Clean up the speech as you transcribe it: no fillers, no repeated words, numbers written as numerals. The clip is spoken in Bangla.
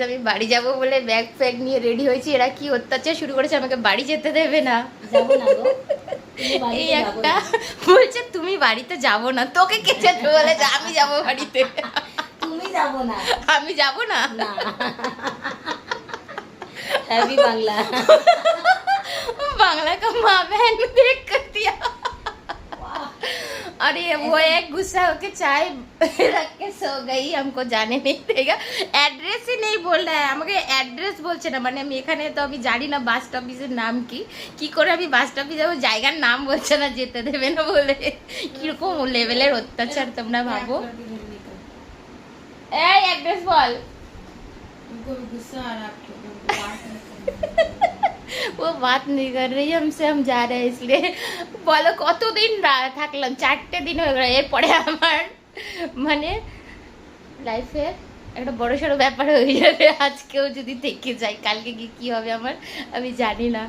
আমি বাড়ি যাব বলে ব্যাগ ফ্যাগ নিয়ে রেডি হয়েছি, এরা কি অত্যাচার শুরু করেছে, আমাকে বাড়ি যেতে দেবে না। যাবো না গো, এই একটা বলছে তুমি বাড়িতে যাব না, তোকে কে যেতে বলেছে আমি যাব বাড়িতে? তুমি যাবো না, আমি যাব না। हैवी बांग्ला बांग्ला का माँ बहन देख कर दिया। अरे वो एक गुस्सा होके चाय रख के सो गई, हमको जाने नहीं देगा। एड्रेस ही नहीं बोल रहा है, আমাকে অ্যাড্রেস বলছে না, মানে আমি এখানে তো আমি জানি না বাস স্টপেজের নাম কি করে আমি বাস স্টপে যাবো, জায়গার নাম বলছে না, যেতে দেবে না বলে। কিরকম লেভেলের অত্যাচার তোমরা ভাবো। এই অ্যাড্রেস বল। वो बात नहीं कर रही है हमसे, हम जा रहे हैं इसलिए। বলো কতদিন থাকলাম, 4টে দিন হয়ে গেল। এরপরে আমার মানে লাইফে একটা বড় সড়ো ব্যাপার হয়ে যাবে, আজকেও যদি থেকে যাই, কালকে কি হবে আমার আমি জানি না।